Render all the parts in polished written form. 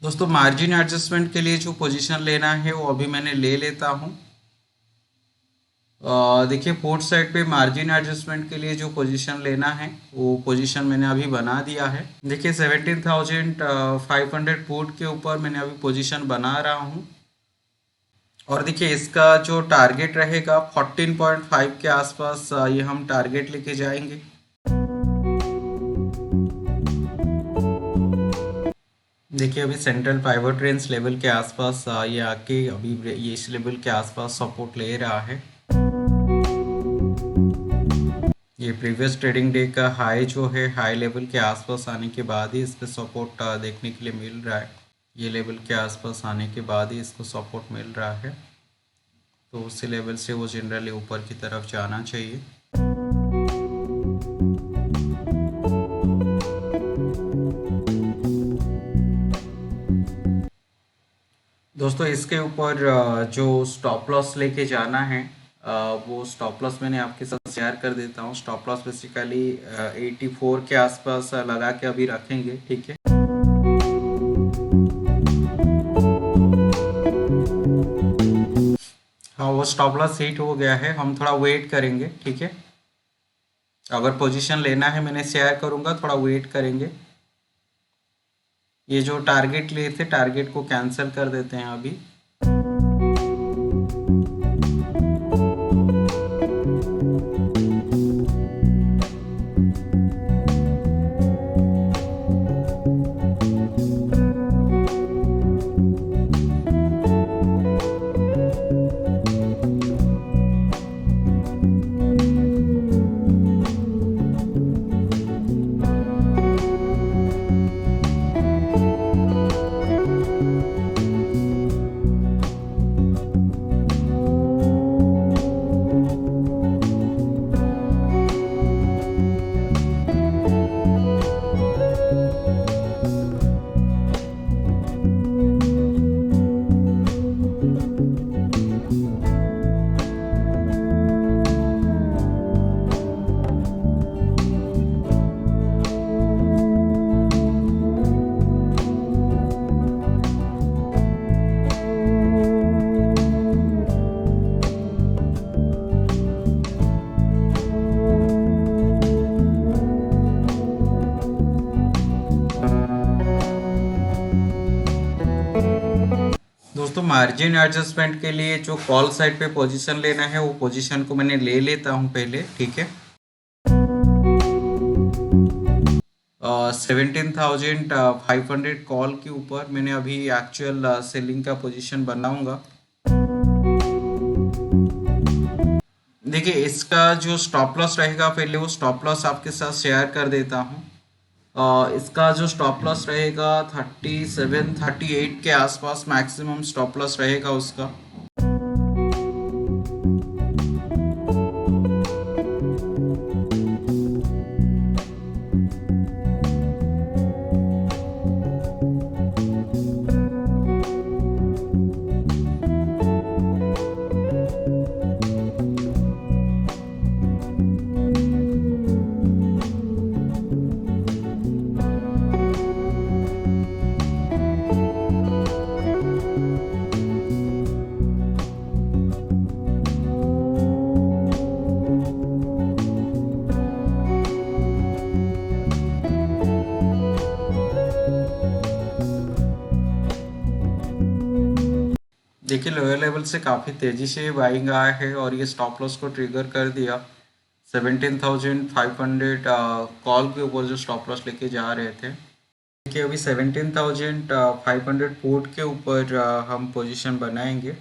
दोस्तों margin adjustment के लिए जो पोजीशन लेना है वो अभी मैंने ले लेता हूँ। देखिए पोर्ट साइड पे मार्जिन एडजस्टमेंट के लिए जो पोजीशन लेना है वो पोजीशन मैंने अभी बना दिया है। देखिए 17,500 पोर्ट के ऊपर मैंने अभी पोजीशन बना रहा हूँ और देखिए इसका जो टारगेट रहेगा 14.5 के आसपास ये हम टारगेट लेके जाएंगे। देखिए अभी सेंट्रल पाइवट रेंज लेवल के आसपास ये आके अभी ये इस लेवल के आसपास सपोर्ट ले रहा है। ये प्रीवियस ट्रेडिंग डे का हाई जो है हाई लेवल के आसपास आने के बाद ही इस पे सपोर्ट देखने के लिए मिल रहा है। ये लेवल के आसपास आने के बाद ही इसको सपोर्ट मिल रहा है, तो उसी लेवल से वो जनरली ऊपर की तरफ जाना चाहिए। दोस्तों इसके ऊपर जो स्टॉप लॉस लेके जाना है वो स्टॉप लॉस मैंने आपके साथ शेयर कर देता हूँ। स्टॉप लॉस बेसिकली 84 के आसपास लगा के अभी रखेंगे, ठीक है। हाँ वो स्टॉप लॉस हिट हो गया है, हम थोड़ा वेट करेंगे, ठीक है। अगर पोजीशन लेना है मैंने शेयर करूँगा, थोड़ा वेट करेंगे। ये जो टारगेट लिए थे टारगेट को कैंसिल कर देते हैं अभी। दोस्तों मार्जिन एडजस्टमेंट के लिए जो कॉल साइड पे पोजीशन लेना है वो पोजीशन को मैंने ले लेता हूँ पहले, ठीक है। 17,500 कॉल के ऊपर मैंने अभी एक्चुअल सेलिंग का पोजीशन बनाऊंगा। देखिए इसका जो स्टॉप लॉस रहेगा पहले वो स्टॉप लॉस आपके साथ शेयर कर देता हूँ। इसका जो स्टॉप लॉस रहेगा 37-38 के आसपास मैक्सिमम स्टॉप लॉस रहेगा उसका। देखिए लोअर लेवल से काफ़ी तेज़ी से बाइंग आया है और ये स्टॉप लॉस को ट्रिगर कर दिया। 17,500 कॉल के ऊपर जो स्टॉप लॉस लेके जा रहे थे, देखिए अभी 17,500 पोर्ट के ऊपर हम पोजीशन बनाएंगे।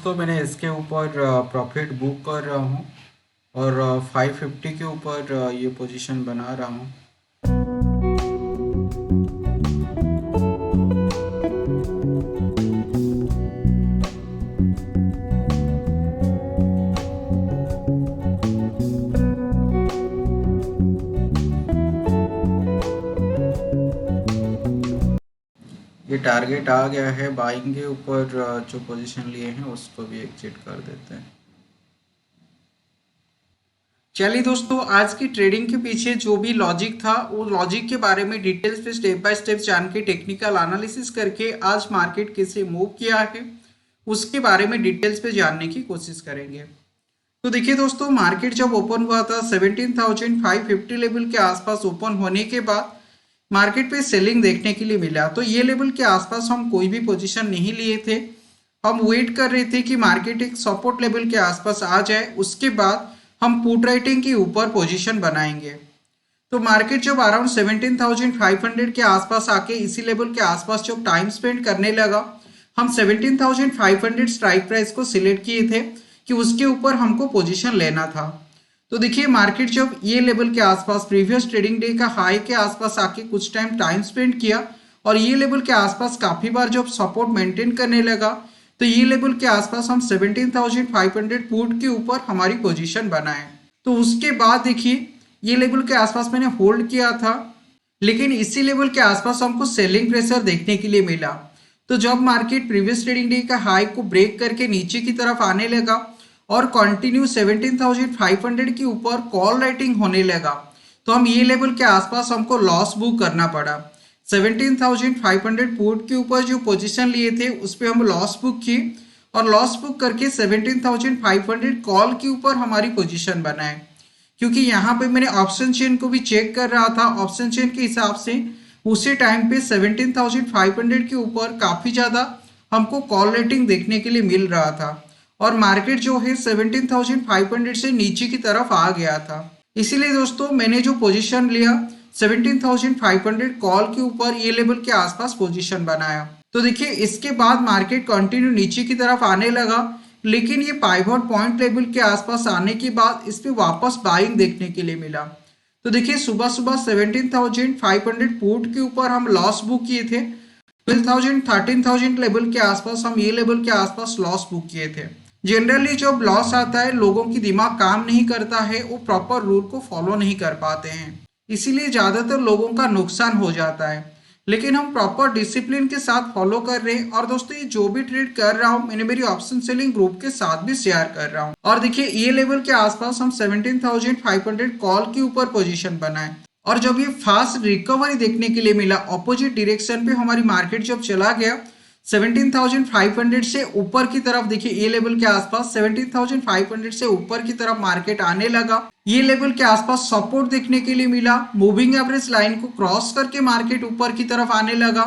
दोस्तों मैंने इसके ऊपर प्रॉफिट बुक कर रहा हूँ और 550 के ऊपर ये पोजीशन बना रहा हूँ। ये टारगेट आ गया है, बाइंग के ऊपर जो पोजीशन लिए हैं उसको भी एग्जिट कर देते हैं। चलिए दोस्तों, आज की ट्रेडिंग के पीछे जो भी लॉजिक था वो लॉजिक के बारे में डिटेल्स पे स्टेप बाय स्टेप जान के टेक्निकल एनालिसिस करके आज मार्केट कैसे मूव किया है उसके बारे में डिटेल्स पे जानने की कोशिश करेंगे। तो देखिए दोस्तों, मार्केट जब ओपन हुआ था 17,550 लेवल के आसपास ओपन होने के बाद मार्केट पे सेलिंग देखने के लिए मिला। तो ये लेवल के आसपास हम कोई भी पोजीशन नहीं लिए थे, हम वेट कर रहे थे कि मार्केट एक सपोर्ट लेवल के आसपास आ जाए, उसके बाद हम पुट राइटिंग के ऊपर पोजीशन बनाएंगे। तो मार्केट जब अराउंड 17,500 के आसपास आके इसी लेवल के आसपास जब टाइम स्पेंड करने लगा, हम 17,500 स्ट्राइक प्राइस को सिलेक्ट किए थे कि उसके ऊपर हमको पोजीशन लेना था। तो देखिए, मार्केट जब ये लेवल के आसपास प्रीवियस ट्रेडिंग डे का हाई के आसपास आके कुछ टाइम स्पेंड किया और ये लेवल के आसपास काफी बार जब सपोर्ट मेंटेन करने लगा, तो ये लेवल के आसपास हम 17,500 पुट के ऊपर हमारी पोजीशन बनाए। तो उसके बाद देखिए, ये लेवल के आसपास मैंने होल्ड किया था, लेकिन इसी लेवल के आसपास हमको सेलिंग प्रेशर देखने के लिए मिला। तो जब मार्केट प्रीवियस ट्रेडिंग डे का हाई को ब्रेक करके नीचे की तरफ आने लगा और कंटिन्यू 17,500 के ऊपर कॉल राइटिंग होने लगा, तो हम ये लेवल के आसपास हमको लॉस बुक करना पड़ा। 17,500 पुट के ऊपर जो पोजीशन लिए थे उस पर हम लॉस बुक किए और लॉस बुक करके 17,500 कॉल के ऊपर हमारी पोजीशन बनाए। क्योंकि यहाँ पे मैंने ऑप्शन चेन को भी चेक कर रहा था, ऑप्शन चेन के हिसाब से उसी टाइम पे 17,500 के ऊपर काफ़ी ज़्यादा हमको कॉल रेटिंग देखने के लिए मिल रहा था और मार्केट जो है 17,500 से नीचे की तरफ आ गया था। इसीलिए दोस्तों, मैंने जो पोजीशन लिया 17,500 कॉल के ऊपर ये लेवल के आसपास पोजीशन बनाया। तो देखिए, इसके बाद मार्केट कंटिन्यू नीचे की तरफ आने लगा, लेकिन ये पाइवट पॉइंट लेवल के आसपास आने के बाद इस पे वापस बाइंग देखने के लिए मिला। तो देखिए, सुबह सुबह 17,500 पुट के ऊपर हम लॉस बुक किए थे, 12,000 13,000 लेवल के आसपास हम ये लेवल के आसपास लॉस बुक किए थे। जनरली जब लॉस आता है, लोगों की दिमाग काम नहीं करता है, वो प्रॉपर रूल को फॉलो नहीं कर पाते हैं, इसीलिए ज़्यादातर लोगों का नुकसान हो जाता है। लेकिन हम प्रॉपर डिसिप्लिन के साथ फॉलो कर रहे हैं और दोस्तों, ये जो भी ट्रेड कर रहा हूँ मैंने मेरी ऑप्शन सेलिंग ग्रुप के साथ भी शेयर कर रहा हूँ। और देखिए, ये लेवल के आसपास हम 17,500 कॉल के ऊपर पोजीशन बनाए और जब ये फास्ट रिकवरी देखने के लिए मिला, ऑपोजिट डायरेक्शन पे हमारी मार्केट जब चला गया 17,500 से ऊपर की तरफ, देखिए ये लेवल के आसपास 17,500 से ऊपर की तरफ मार्केट आने लगा। ये लेवल के आसपास सपोर्ट देखने के लिए मिला, मूविंग एवरेज लाइन को क्रॉस करके मार्केट ऊपर की तरफ आने लगा।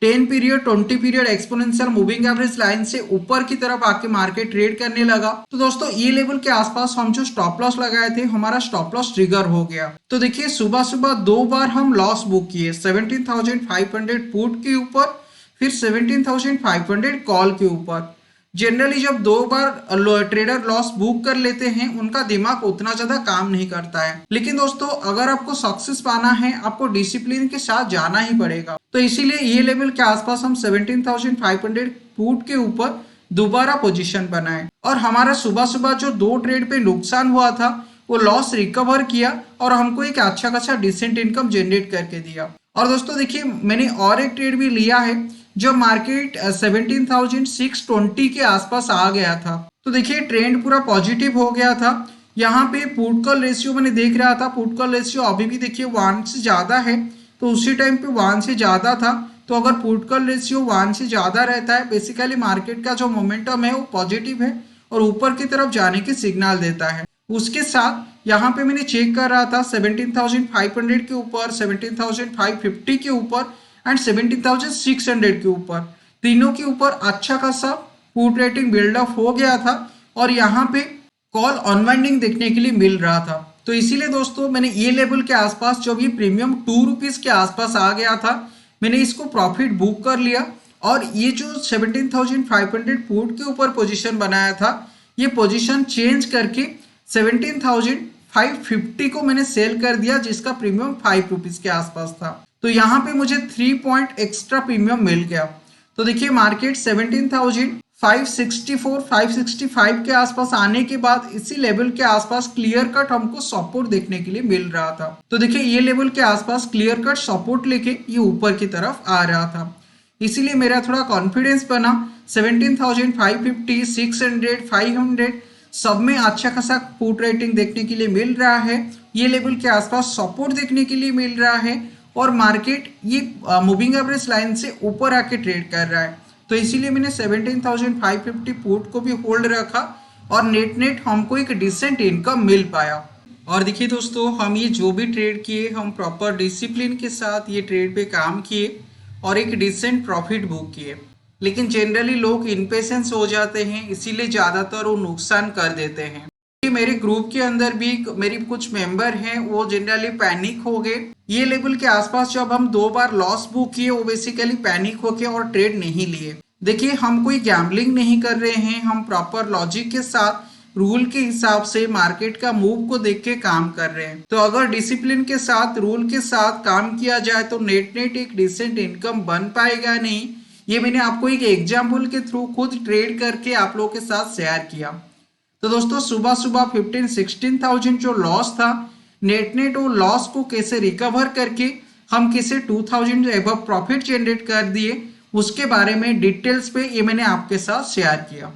10 period 20 period exponential moving average line से ऊपर की तरफ आके मार्केट ट्रेड करने लगा। तो दोस्तों, ये लेवल के आसपास हम जो स्टॉप लॉस लगाए थे, हमारा स्टॉप लॉस ट्रिगर हो गया। तो देखिए, सुबह सुबह 2 बार हम लॉस बुक किए, 17,500 पुट के ऊपर, फिर 17,500 कॉल के ऊपर। जनरली जब 2 बार ट्रेडर लॉस बुक कर लेते हैं, उनका दिमाग उतना ज्यादा काम नहीं करता है। लेकिन दोस्तों, अगर आपको सक्सेस पाना है, आपको डिसिप्लिन के साथ जाना ही पड़ेगा। तो इसीलिए ये लेवल के आसपास हम 17,500 पुट के ऊपर दोबारा पोजीशन बनाए और हमारा सुबह सुबह जो 2 ट्रेड पे नुकसान हुआ था वो लॉस रिकवर किया और हमको एक अच्छा खासा डिसेंट इनकम जनरेट करके दिया। और दोस्तों देखिए, मैंने और एक ट्रेड भी लिया है जब मार्केट 17,620 के आसपास आ गया था। तो देखिए, ट्रेंड पूरा पॉजिटिव हो गया था। यहाँ पे पुट कॉल रेशियो मैंने देख रहा था, पुट कॉल रेशियो अभी भी देखिए 1 से ज़्यादा है, तो उसी टाइम पे 1 से ज़्यादा था। तो अगर पुट कॉल रेशियो 1 से ज़्यादा रहता है, बेसिकली मार्केट का जो मोमेंटम है वो पॉजिटिव है और ऊपर की तरफ जाने की सिग्नल देता है। उसके साथ यहाँ पे मैंने चेक कर रहा था 17,500 के ऊपर, 17,550 के ऊपर एंड 17,600 के ऊपर, तीनों के ऊपर अच्छा खासा पुट रेटिंग बिल्डअप हो गया था और यहाँ पे कॉल अनवाइंडिंग देखने के लिए मिल रहा था। तो इसीलिए दोस्तों, मैंने ये लेवल के आसपास जब ये प्रीमियम 2 रुपीज़ के आसपास आ गया था, मैंने इसको प्रॉफिट बुक कर लिया और ये जो 17,500 पुट के ऊपर पोजीशन बनाया था, ये पोजीशन चेंज करके 17,550 को मैंने सेल कर दिया, जिसका प्रीमियम 5 रुपीज के आसपास था। तो यहाँ पे मुझे 3 पॉइंट एक्स्ट्रा प्रीमियम मिल गया। तो देखिए मार्केट 17,564 565 के आसपास आने के बाद इसी लेवल के आसपास क्लियर कट हमको सपोर्ट देखने के लिए मिल रहा था। तो देखिए ये लेवल के आसपास क्लियर कट सपोर्ट लेके ये ऊपर की तरफ आ रहा था, इसीलिए मेरा थोड़ा कॉन्फिडेंस बना। 17,550 600 500 सब में अच्छा खासा पुट रेटिंग देखने के लिए मिल रहा है, ये लेवल के आसपास सपोर्ट देखने के लिए मिल रहा है और मार्केट ये मूविंग एवरेज लाइन से ऊपर आके ट्रेड कर रहा है। तो इसीलिए मैंने 17,550 पुट को भी होल्ड रखा और नेट हमको एक डिसेंट इनकम मिल पाया। और देखिए दोस्तों, हम ये जो भी ट्रेड किए हम प्रॉपर डिसिप्लिन के साथ ये ट्रेड पे काम किए और एक डिसेंट प्रॉफिट बुक किए। लेकिन जनरली लोग इनपेशेंस हो जाते हैं, इसीलिए ज़्यादातर वो नुकसान कर देते हैं। मेरे ग्रुप के अंदर भी मेरी कुछ मेंबर हैं, वो जनरली पैनिक हो गए। ये लेवल के आसपास जब हम 2 बार लॉस बुक किए, वो बेसिकली पैनिक होके और ट्रेड नहीं लिए। देखिए हम कोई गैम्बलिंग नहीं कर रहे हैं, हम प्रॉपर लॉजिक के साथ रूल के हिसाब से मार्केट का मूव को देख के काम कर रहे हैं। तो अगर डिसिप्लिन के साथ रूल के साथ काम किया जाए तो नेट एक डिसेंट इनकम बन पाएगा नहीं। ये मैंने आपको एक एग्जाम्पल के थ्रू खुद ट्रेड करके आप लोगों के साथ शेयर किया। तो दोस्तों सुबह सुबह 15-16,000 जो लॉस था, नेट वो लॉस को कैसे रिकवर करके हम कैसे 2,000 एबव प्रॉफिट जनरेट कर दिए, उसके बारे में डिटेल्स पे ये मैंने आपके साथ शेयर किया।